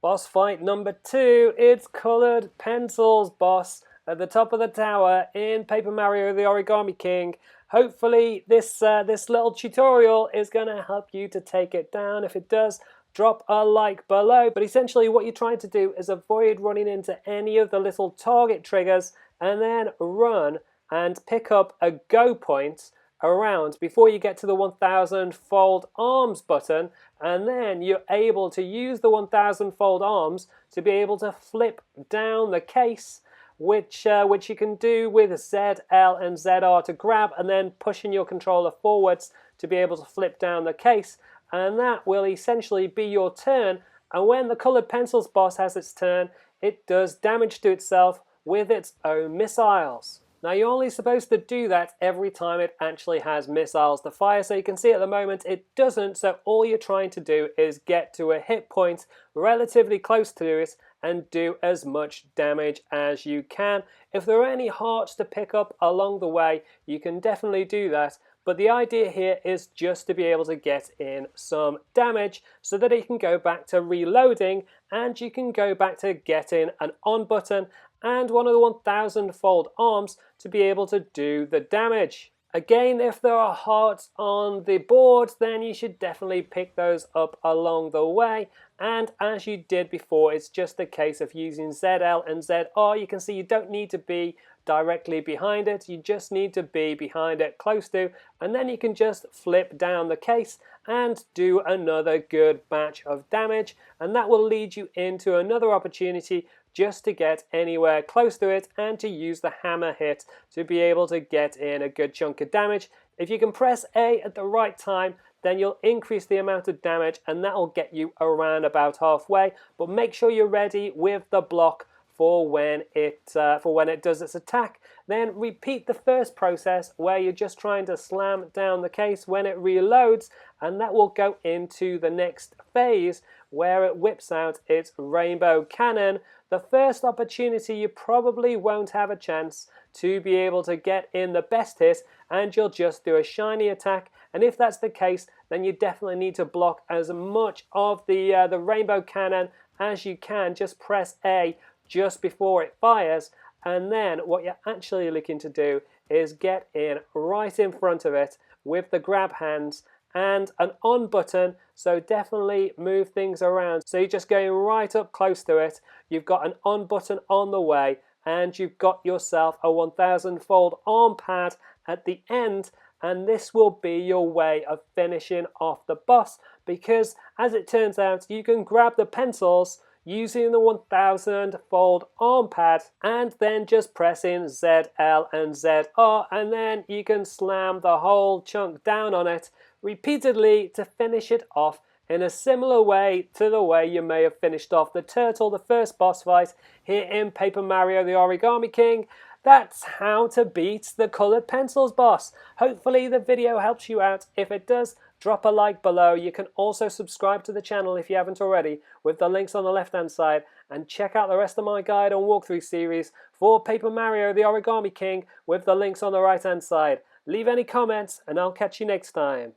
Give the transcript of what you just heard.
Boss fight number 2, it's Colored Pencils boss at the top of the tower in Paper Mario the Origami King. Hopefully this little tutorial is going to help you to take it down. If it does, drop a like below. But essentially what you're trying to do is avoid running into any of the little target triggers and then run and pick up a go point around before you get to the 1000 fold arms button, and then you're able to use the 1000 fold arms to be able to flip down the case, which you can do with Z, L and ZR to grab, and then pushing your controller forwards to be able to flip down the case, and that will essentially be your turn. And when the Colored Pencils boss has its turn, it does damage to itself with its own missiles. Now you're only supposed to do that every time it actually has missiles to fire, so you can see at the moment it doesn't, so all you're trying to do is get to a hit point relatively close to it and do as much damage as you can. If there are any hearts to pick up along the way, you can definitely do that, but the idea here is just to be able to get in some damage so that it can go back to reloading and you can go back to getting an on button and one of the 1000 fold arms to be able to do the damage. Again, if there are hearts on the board, then you should definitely pick those up along the way. And as you did before, it's just a case of using ZL and ZR. You can see you don't need to be directly behind it, you just need to be behind it close to, and then you can just flip down the case and do another good batch of damage, and that will lead you into another opportunity just to get anywhere close to it and to use the hammer hit to be able to get in a good chunk of damage. If you can press A at the right time, then you'll increase the amount of damage and that will get you around about halfway, but make sure you're ready with the block for when it does its attack. Then repeat the first process where you're just trying to slam down the case when it reloads, and that will go into the next phase where it whips out its rainbow cannon. The first opportunity you probably won't have a chance to be able to get in the best hit and you'll just do a shiny attack, and if that's the case then you definitely need to block as much of the rainbow cannon as you can. Just press A just before it fires, and then what you're actually looking to do is get in right in front of it with the grab hands and an on button, so definitely move things around. So you're just going right up close to it, you've got an on button on the way, and you've got yourself a 1000 fold arm pad at the end, and this will be your way of finishing off the boss, because as it turns out you can grab the pencils using the 1000 fold arm pad and then just pressing Z, L and ZR, and then you can slam the whole chunk down on it repeatedly to finish it off in a similar way to the way you may have finished off the turtle, the first boss fight here in Paper Mario the Origami King. That's how to beat the Colored Pencils boss. Hopefully the video helps you out. If it does, drop a like below. You can also subscribe to the channel if you haven't already with the links on the left hand side, and check out the rest of my guide and walkthrough series for Paper Mario the Origami King with the links on the right hand side. Leave any comments and I'll catch you next time.